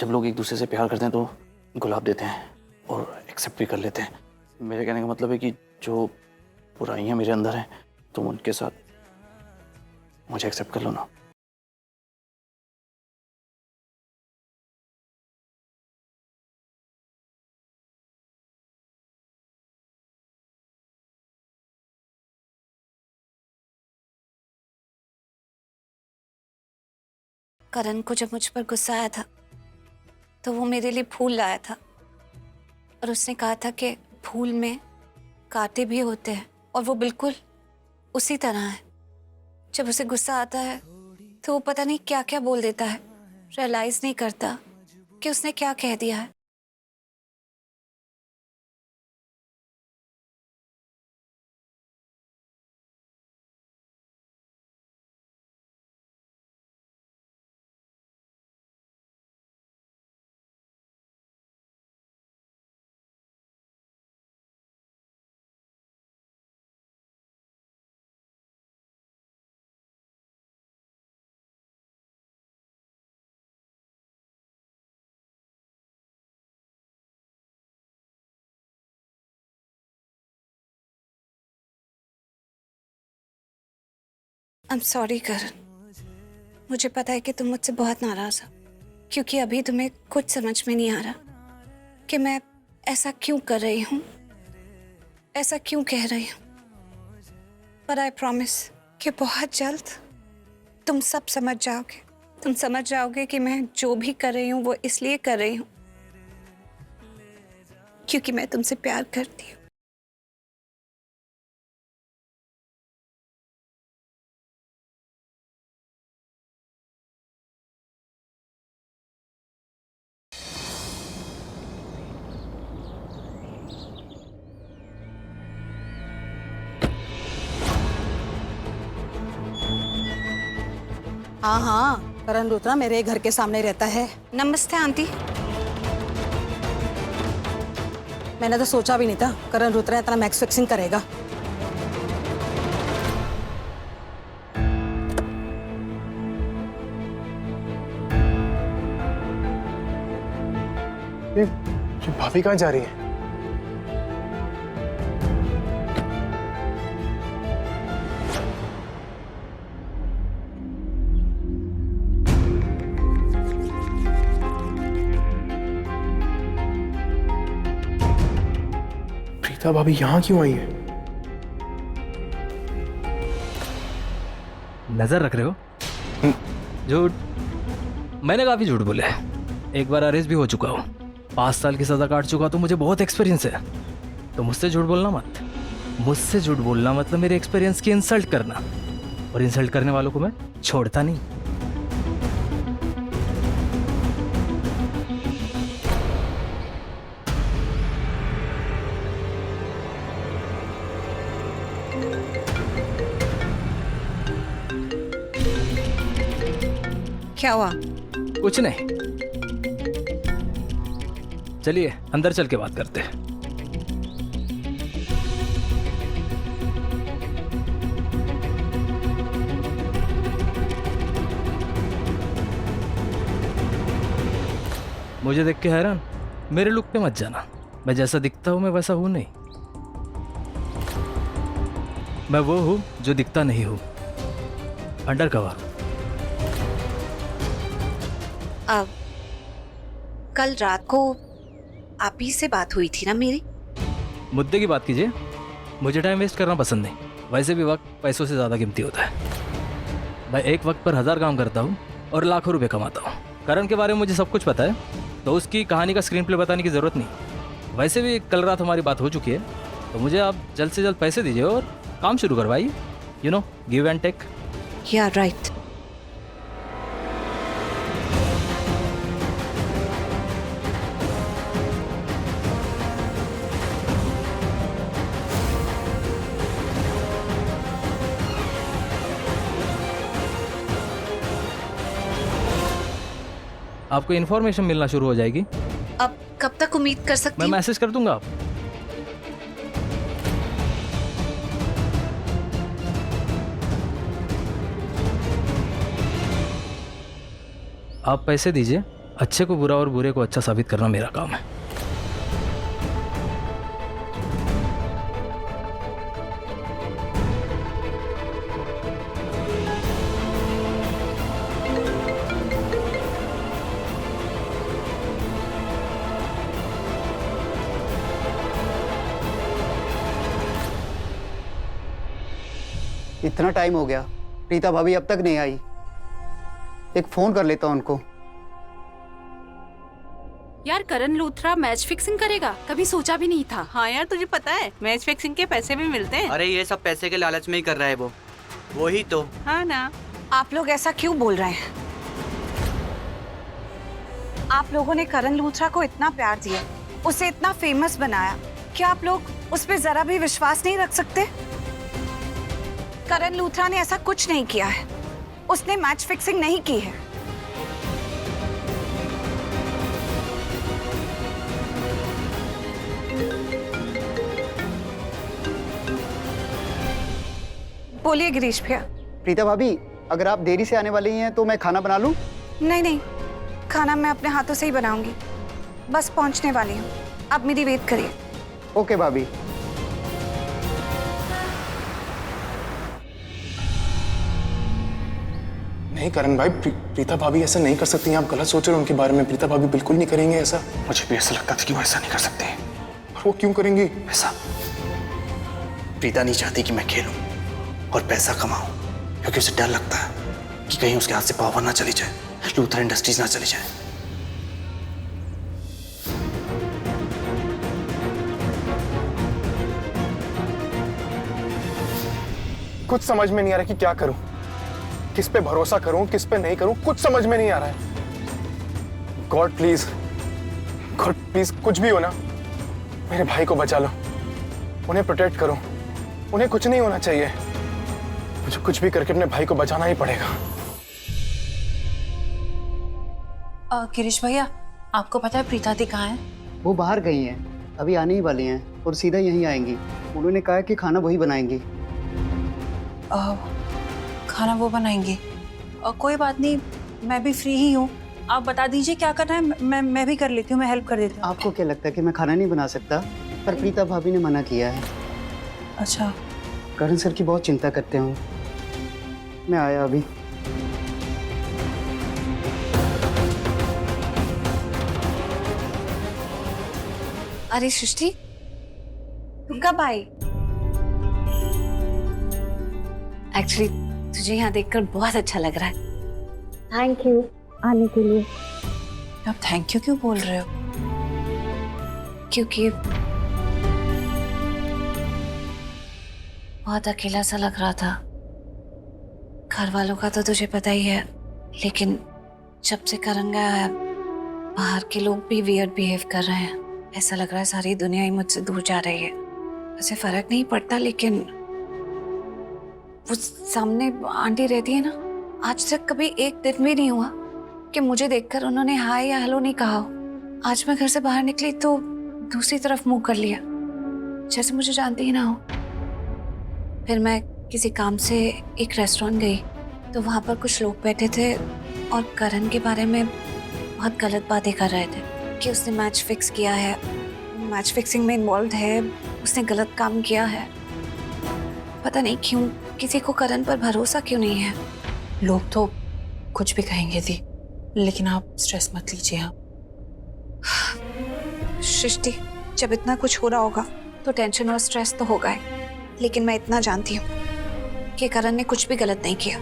जब लोग एक दूसरे से प्यार करते हैं तो गुलाब देते हैं और एक्सेप्ट भी कर लेते हैं। मेरे कहने का मतलब है कि जो बुराइयां मेरे अंदर हैं तुम उनके साथ मुझे एक्सेप्ट कर लो ना। करण को जब मुझ पर गुस्सा आया था तो वो मेरे लिए फूल लाया था और उसने कहा था कि फूल में कांटे भी होते हैं और वो बिल्कुल उसी तरह है। जब उसे गुस्सा आता है तो वो पता नहीं क्या क्या बोल देता है, रियलाइज नहीं करता कि उसने क्या कह दिया है। आई एम सॉरी करण, मुझे पता है कि तुम मुझसे बहुत नाराज हो क्योंकि अभी तुम्हें कुछ समझ में नहीं आ रहा कि मैं ऐसा क्यों कर रही हूँ, ऐसा क्यों कह रही हूँ। पर आई प्रॉमिस कि बहुत जल्द तुम सब समझ जाओगे। तुम समझ जाओगे कि मैं जो भी कर रही हूँ वो इसलिए कर रही हूँ क्योंकि मैं तुमसे प्यार करती हूँ। हाँ हाँ, करण रुद्रा मेरे घर के सामने रहता है। नमस्ते आंटी। मैंने तो सोचा भी नहीं था करण रुद्रा इतना मैक्स फिक्सिंग करेगा। ये भाभी कहाँ जा रही है? प्रीता भाभी यहाँ क्यों आई है? नजर रख रहे हो? झूठ। मैंने काफी झूठ बोले हैं। एक बार अरेस्ट भी हो चुका हूँ, 5 साल की सजा काट चुका, तो मुझे बहुत एक्सपीरियंस है। तो मुझसे झूठ बोलना मत। मुझसे झूठ बोलना मतलब मेरे एक्सपीरियंस की इंसल्ट करना, और इंसल्ट करने वालों को मैं छोड़ता नहीं। क्या हुआ? कुछ नहीं, चलिए अंदर चल के बात करते हैं। मुझे देख के हैरान? मेरे लुक पे मत जाना। मैं जैसा दिखता हूं मैं वैसा हूं नहीं। मैं वो हूं जो दिखता नहीं हूं, अंडर कवर हूं। अब कल रात को आप ही से बात हुई थी ना मेरी? मुद्दे की बात कीजिए। मुझे टाइम वेस्ट करना पसंद नहीं। वैसे भी वक्त पैसों से ज़्यादा कीमती होता है। मैं एक वक्त पर 1000 काम करता हूँ और लाखों रुपए कमाता हूँ। करण के बारे में मुझे सब कुछ पता है, तो उसकी कहानी का स्क्रीन प्ले बताने की ज़रूरत नहीं। वैसे भी कल रात हमारी बात हो चुकी है, तो मुझे आप जल्द से जल्द पैसे दीजिए और काम शुरू करवाइए। You know, give and take. या राइट। आपको इन्फॉर्मेशन मिलना शुरू हो जाएगी। अब कब तक उम्मीद कर सकती मैं हूँ? मैसेज कर दूंगा। आप पैसे दीजिए, अच्छे को बुरा और बुरे को अच्छा साबित करना मेरा काम है। इतना टाइम हो गया, प्रीता भाभी अब तक नहीं आई। एक फोन कर लेता हूं उनको। यार करण लूथरा मैच फिक्सिंग करेगा, कभी सोचा भी नहीं था। हाँ यार, तुझे पता है मैच फिक्सिंग के पैसे भी मिलते हैं। अरे ये सब पैसे के लालच में ही कर रहा है वो ही तो। हाँ ना। आप लोग ऐसा क्यों बोल रहे हैं? आप लोगों ने करण लूथरा को इतना प्यार दिया, उसे इतना फेमस बनाया, क्या आप लोग उस पर जरा भी विश्वास नहीं रख सकते? करण लूथरा ने ऐसा कुछ नहीं किया है, उसने मैच फिक्सिंग नहीं की है। बोलिए गिरीश भैया। प्रीता भाभी, अगर आप देरी से आने वाली हैं तो मैं खाना बना लूं? नहीं नहीं, खाना मैं अपने हाथों से ही बनाऊंगी, बस पहुंचने वाली हूँ, आप मेरी वेट करिए। ओके भाभी। नहीं करण भाई, प्रीता भाभी ऐसा नहीं कर सकती हैं। आप गलत सोच रहे हो उनके बारे में। प्रीता भाभी बिल्कुल नहीं करेंगे ऐसा। मुझे भी ऐसा लगता था कि वो ऐसा नहीं कर सकते। और वो क्यों करेंगी ऐसा? प्रीता नहीं चाहती कि मैं खेलूं और पैसा कमाऊं, क्योंकि उसे डर लगता है कि कहीं उसके हाथ से पावर ना चली जाए, लूथरा इंडस्ट्रीज ना चली जाए। कुछ समझ में नहीं आ रहा कि क्या करूं, किस पे भरोसा करूं, किस पे नहीं करूं, कुछ समझ में नहीं आ रहा है। गॉड प्लीज कुछ भी हो ना, मेरे भाई को बचा लो, उन्हें प्रोटेक्ट करो, उन्हें कुछ नहीं होना चाहिए। मुझे कुछ भी करके अपने भाई को बचाना ही पड़ेगा। गिरीश भैया, आपको पता है प्रीता दी कहाँ है? वो बाहर गई हैं, अभी आने ही वाली हैं और सीधा यहीं आएंगी। उन्होंने कहा कि खाना वही बनाएंगी। खाना वो बनाएंगी? कोई बात नहीं, मैं भी फ्री ही हूँ, आप बता दीजिए क्या करना है, मैं भी कर लेती हूँ, मैं हेल्प कर देती हूँ। आपको क्या लगता है कि मैं खाना नहीं बना सकता? पर प्रीता भाभी ने मना किया है। अच्छा। करण सर की बहुत चिंता करते हूँ। मैं आया अभी। अरे सृष्टि, तुम कब आई? एक्चुअली तुझे यहाँ देखकर बहुत अच्छा लग रहा है। थैंक यू आने के लिए। आप थैंक यू क्यों बोल रहे हो? क्योंकि बहुत अकेला सा लग रहा था। घर वालों का तो तुझे पता ही है, लेकिन जब से करण गया है, बाहर के लोग भी वियर्ड बिहेव कर रहे हैं। ऐसा लग रहा है सारी दुनिया ही मुझसे दूर जा रही है। वैसे फर्क नहीं पड़ता, लेकिन वो सामने आंटी रहती है ना, आज तक कभी एक दिन भी नहीं हुआ कि मुझे देखकर उन्होंने हाय या हेलो नहीं कहा हो। आज मैं घर से बाहर निकली तो दूसरी तरफ मुंह कर लिया, जैसे मुझे जानती ही ना हो। फिर मैं किसी काम से एक रेस्टोरेंट गई तो वहाँ पर कुछ लोग बैठे थे और करण के बारे में बहुत गलत बातें कर रहे थे कि उसने मैच फिक्स किया है, मैच फिक्सिंग में इन्वॉल्व है, उसने गलत काम किया है। पता नहीं क्यों किसी को करण पर भरोसा क्यों नहीं है। लोग तो कुछ भी कहेंगे दी, लेकिन आप स्ट्रेस मत लीजिए। आप सृष्टि, जब इतना कुछ हो रहा होगा तो टेंशन और स्ट्रेस तो होगा ही, लेकिन मैं इतना जानती हूँ कि करण ने कुछ भी गलत नहीं किया।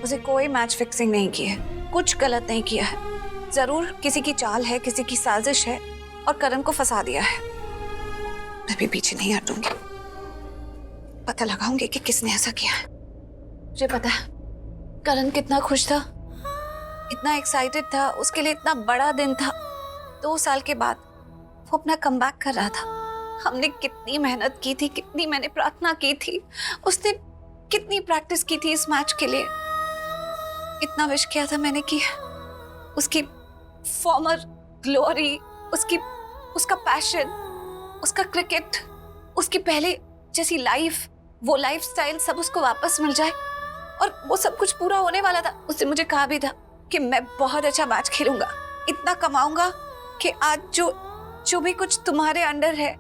उसे कोई मैच फिक्सिंग नहीं की है, कुछ गलत नहीं किया है। जरूर किसी की चाल है, किसी की साजिश है और करण को फंसा दिया है। मैं भी पीछे नहीं हटूंगी, पता लगाऊंगी कि किसने ऐसा किया है। मुझे पता है करण कितना खुश था, इतना एक्साइटेड था, उसके लिए इतना बड़ा दिन था। 2 साल के बाद वो अपना कमबैक कर रहा था। हमने कितनी मेहनत की थी, कितनी मैंने प्रार्थना की थी, उसने कितनी प्रैक्टिस की थी इस मैच के लिए। इतना विश किया था मैंने कि उसकी फॉर्मर ग्लोरी, उसका पैशन, उसका क्रिकेट, उसकी पहले जैसी लाइफ, वो लाइफस्टाइल सब उसको वापस मिल जाए। और वो सब कुछ पूरा होने वाला था। उसने मुझे कहा भी था कि मैं बहुत अच्छा मैच खेलूंगा, इतना कमाऊंगा कि आज जो भी कुछ तुम्हारे अंडर है,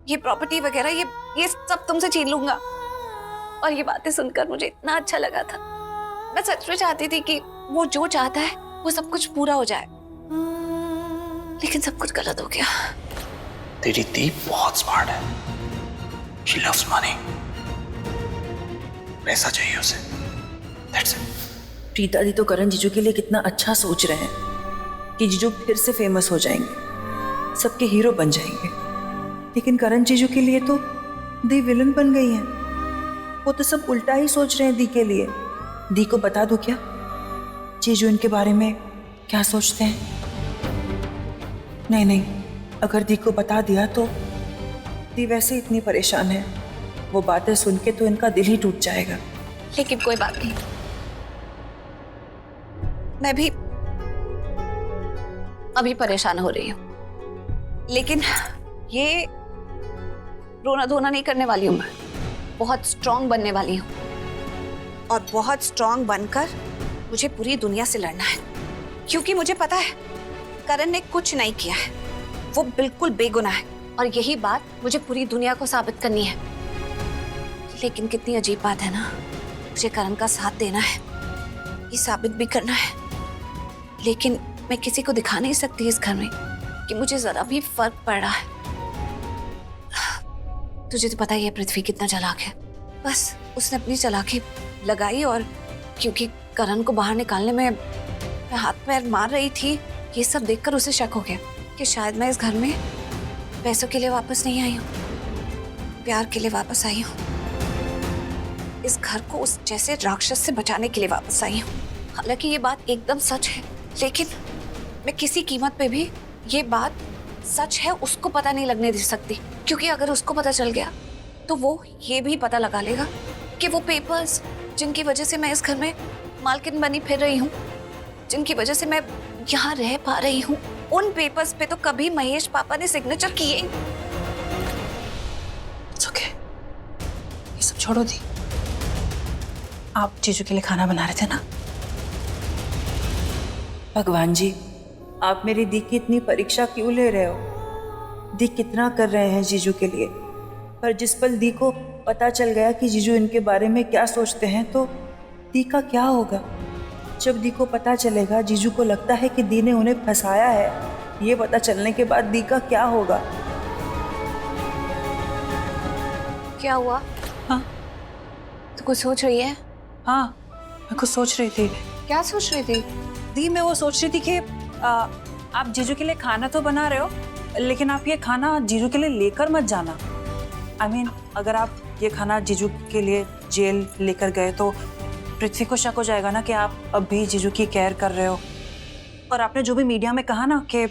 ये प्रॉपर्टी वगैरह, ये सब तुमसे छीन लूंगा। और ये बातें सुनकर मुझे इतना अच्छा लगा था। मैं सच में चाहती थी कि वो जो चाहता है वो सब कुछ पूरा हो जाए, लेकिन सब कुछ गलत हो गया। तेरी दी बहुत स्मार्ट है। She loves money. पैसा चाहिए उसे। That's it. प्रीता दी तो करण जीजू के लिए कितना अच्छा सोच रहे हैं कि जीजू फिर से फेमस हो जाएंगे, सबके हीरो बन जाएंगे। लेकिन करण जीजू के लिए तो दी विलन बन गई है। वो तो सब उल्टा ही सोच रहे हैं दी के लिए। दी को बता दो क्या जीजू इनके बारे में क्या सोचते हैं? नहीं नहीं, अगर दी को बता दिया तो दी वैसे इतनी परेशान है, वो बातें सुन के तो इनका दिल ही टूट जाएगा। लेकिन कोई बात नहीं, मैं भी अभी परेशान हो रही हूँ, लेकिन ये रोना धोना नहीं करने वाली हूँ। मैं बहुत स्ट्रांग बनने वाली हूँ, और बहुत स्ट्रांग बनकर मुझे पूरी दुनिया से लड़ना है, क्योंकि मुझे पता है करण ने कुछ नहीं किया है, वो बिल्कुल बेगुनाह है, और यही बात मुझे पूरी दुनिया को साबित करनी है। लेकिन कितनी अजीब बात है ना, मुझे करण का साथ देना है, ये साबित भी करना है, लेकिन मैं किसी को दिखा नहीं सकती इस घर में कि मुझे जरा भी फर्क पड़ रहा है। तुझे तो पता ही है पृथ्वी कितना चालाक है। बस उसने अपनी चालाकी लगाई, और क्योंकि करण को बाहर निकालने में मैं हाथ पैर मार रही थी, ये सब देखकर उसे शक हो गया कि शायद मैं इस घर में पैसों के लिए वापस नहीं आई हूँ, प्यार के लिए वापस आई हूँ, इस घर को उस जैसे राक्षस से बचाने के लिए वापस आई हूँ। हालांकि ये बात एकदम सच है, लेकिन मैं किसी कीमत पे भी ये बात सच है उसको पता नहीं लगने दे सकती, क्योंकि अगर उसको पता चल गया तो वो ये भी पता लगा लेगा कि वो पेपर्स जिनकी वजह से मैं इस घर में मालकिन बनी फिर रही हूँ, जिनकी वजह से मैं यहाँ रह पा रही हूँ, उन पेपर्स पे तो कभी महेश पापा ने सिग्नेचर किए। ओके, ये सब छोड़ो दी। आप जीजू के लिए खाना बना रहे थे ना? भगवान जी, आप मेरी दी की इतनी परीक्षा क्यों ले रहे हो? दी कितना कर रहे हैं जीजू के लिए, पर जिस पल दी को पता चल गया कि जीजू इनके बारे में क्या सोचते हैं तो दी का क्या होगा? जब दी को पता चलेगा, जीजू को लगता है कि दी ने उन्हें फंसाया है, ये पता चलने के बाद दी का क्या होगा? क्या हुआ? हाँ, तो कुछ सोच रही है? हाँ, मैं कुछ सोच रही थी। क्या सोच रही थी? दी, मैं वो सोच रही थी कि आप जीजू के लिए खाना तो बना रहे हो, लेकिन आप ये खाना जीजू के लिए लेकर मत जाना। I mean, अगर आप ये खाना जीजू के लिए जेल लेकर गए तो पृथ्वी को शक हो जाएगा ना कि आप अब भी जीजू की केयर कर रहे हो। और आपने जो भी मीडिया में कहा ना कि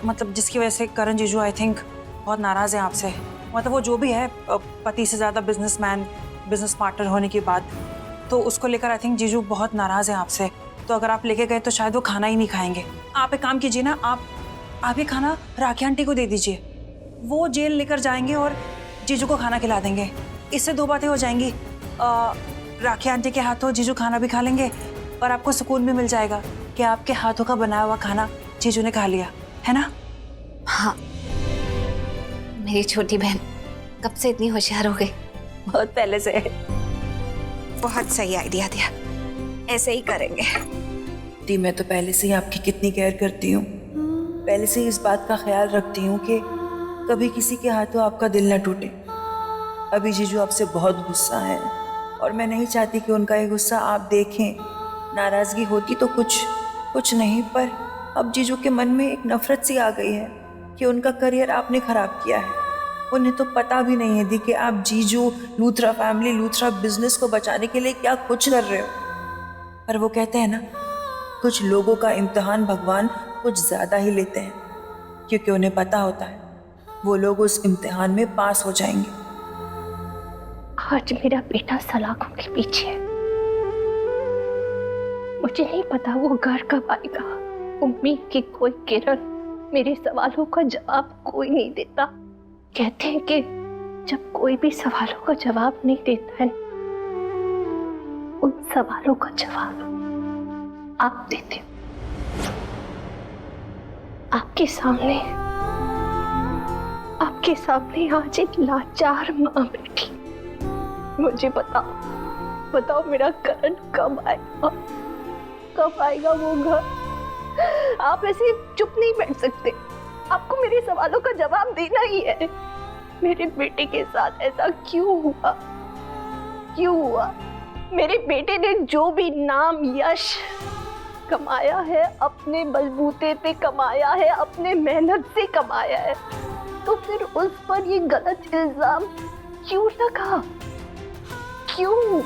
मतलब जिसकी वजह से करण जीजू आई थिंक बहुत नाराज़ हैं आपसे, मतलब वो जो भी है पति से ज़्यादा बिजनेसमैन, बिजनेस पार्टनर होने के बाद, तो उसको लेकर आई थिंक जीजू बहुत नाराज़ हैं आपसे। तो अगर आप लेके गए तो शायद वो खाना ही नहीं खाएंगे। आप एक काम कीजिए ना, आप ये खाना राखी आंटी को दे दीजिए, वो जेल लेकर जाएंगे और जीजू को खाना खिला देंगे। इससे दो बातें हो जाएंगी, राखी आंटी के हाथों जीजू खाना भी खा लेंगे और आपको सुकून भी मिल जाएगा कि आपके हाथों का बनाया हुआ खाना जीजू ने खा लिया, है ना? हाँ, मेरी छोटी बहन कब से इतनी होशियार हो गई? बहुत पहले से। बहुत सही आइडिया दिया, ऐसे ही करेंगे। दी, मैं तो पहले से ही आपकी कितनी केयर करती हूँ, पहले से ही इस बात का ख्याल रखती हूँ कि कभी किसी के हाथों आपका दिल न टूटे। अभी जीजू आपसे बहुत गुस्सा है और मैं नहीं चाहती कि उनका ये गुस्सा आप देखें। नाराज़गी होती तो कुछ नहीं, पर अब जीजू के मन में एक नफरत सी आ गई है कि उनका करियर आपने ख़राब किया है। उन्हें तो पता भी नहीं है दी कि आप जीजू, लूथरा फैमिली, लूथरा बिजनेस को बचाने के लिए क्या कुछ कर रहे हो। पर वो कहते हैं ना, कुछ लोगों का इम्तिहान भगवान कुछ ज़्यादा ही लेते हैं, क्योंकि उन्हें पता होता है वो लोग उस इम्तिहान में पास हो जाएंगे। आज मेरा बेटा सलाखों के पीछे है, मुझे नहीं पता वो घर कब आएगा। उम्मीद की कोई किरण, मेरे सवालों का जवाब कोई नहीं देता। कहते हैं कि जब कोई भी सवालों का जवाब नहीं देता है, उन सवालों का जवाब आप देते हो। आपके सामने आज एक लाचार माँ बैठी। मुझे बताओ मेरा करण कब आएगा वो घर? आप ऐसे चुप नहीं बैठ सकते, आपको मेरे सवालों का जवाब देना ही है। मेरे बेटे के साथ ऐसा क्यों हुआ? मेरे बेटे ने जो भी नाम यश कमाया है, अपने बलबूते पे कमाया है, अपने मेहनत से कमाया है, तो फिर उस पर ये गलत इल्जाम क्यों लगा? क्यों?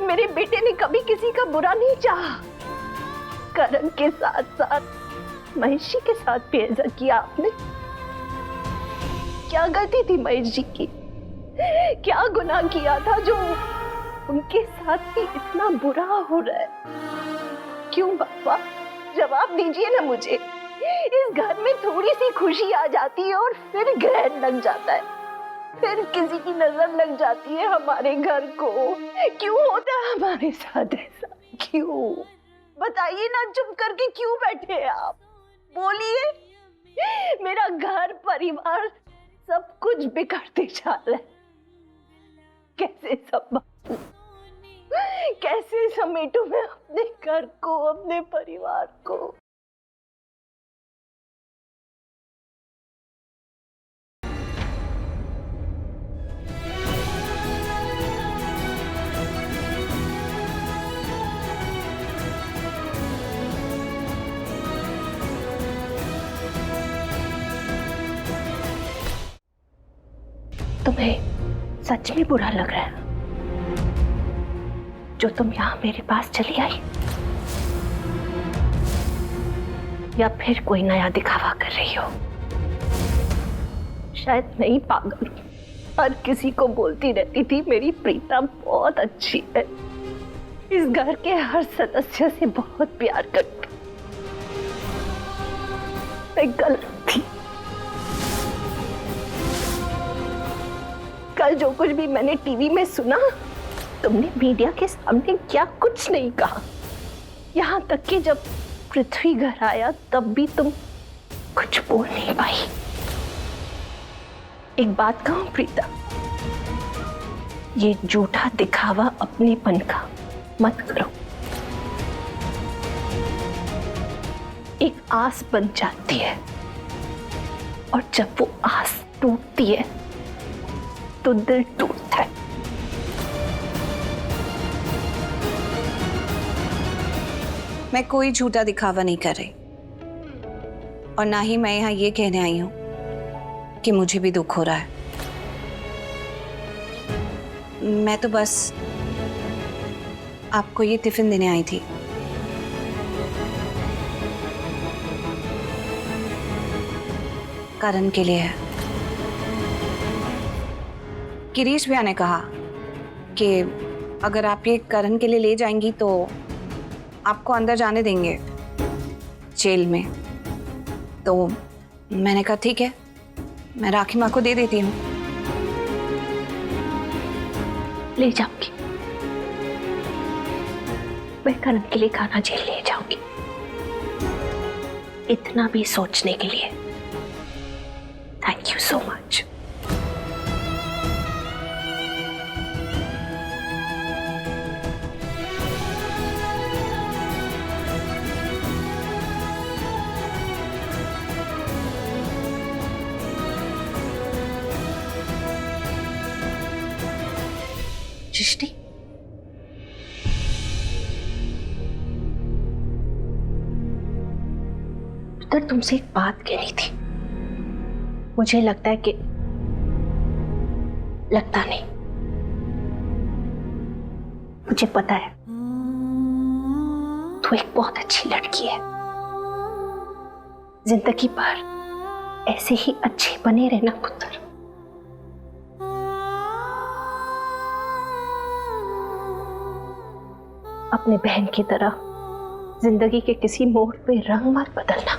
मेरे बेटे ने कभी किसी का बुरा नहीं चाहा। करण के साथ साथ महेश जी के साथ भी ऐसा किया आपने। क्या गलती थी महेश जी की? क्या गुनाह किया था जो उनके साथ ही इतना बुरा हो रहा है? क्यों पापा, जवाब दीजिए ना मुझे। इस घर में थोड़ी सी खुशी आ जाती है और फिर ग्रहण लग जाता है, फिर किसी की नजर लग जाती है हमारे घर को। क्यों होता है हमारे साथ ऐसा? क्यों? बताइए ना, चुप करके क्यों बैठे हैं आप? बोलिए। मेरा घर परिवार सब कुछ बिगड़ते जा रहा है। कैसे संभालूं? कैसे समेटूं मैं अपने घर को, अपने परिवार को? तुम्हें सच में बुरा लग रहा है जो तुम यहां मेरे पास चली आई, या फिर कोई नया दिखावा कर रही हो? शायद नहीं, पागल हूं। हर किसी को बोलती रहती थी मेरी प्रीता बहुत अच्छी है, इस घर के हर सदस्य से बहुत प्यार करती। मैं गलत थी। कल जो कुछ भी मैंने टीवी में सुना, तुमने मीडिया के सामने क्या कुछ नहीं कहा। यहां तक कि जब पृथ्वी घर आया तब भी तुम कुछ बोल नहीं पाई। एक बात कहूं प्रीता, ये झूठा दिखावा अपनेपन का मत करो। एक आस बन जाती है और जब वो आस टूटती है तो दिल टूटता है। मैं कोई झूठा दिखावा नहीं कर रही, और ना ही मैं यहाँ ये कहने आई हूं कि मुझे भी दुख हो रहा है। मैं तो बस आपको ये टिफिन देने आई थी। करण के लिए है। गिरीश भैया ने कहा कि अगर आप ये करण के लिए ले जाएंगी तो आपको अंदर जाने देंगे जेल में। तो मैंने कहा ठीक है, मैं राखी माँ को दे देती हूँ। ले जाऊंगी, मैं करण के लिए खाना जेल ले जाऊंगी। इतना भी सोचने के लिए थैंक यू सो मच। सृष्टि, उधर तुमसे एक बात कहनी थी। मुझे लगता है कि लगता नहीं, मुझे पता है तू एक बहुत अच्छी लड़की है। जिंदगी भर ऐसे ही अच्छे बने रहना पुत्र। अपने बहन की तरह जिंदगी के किसी मोड़ पे रंग मत बदलना।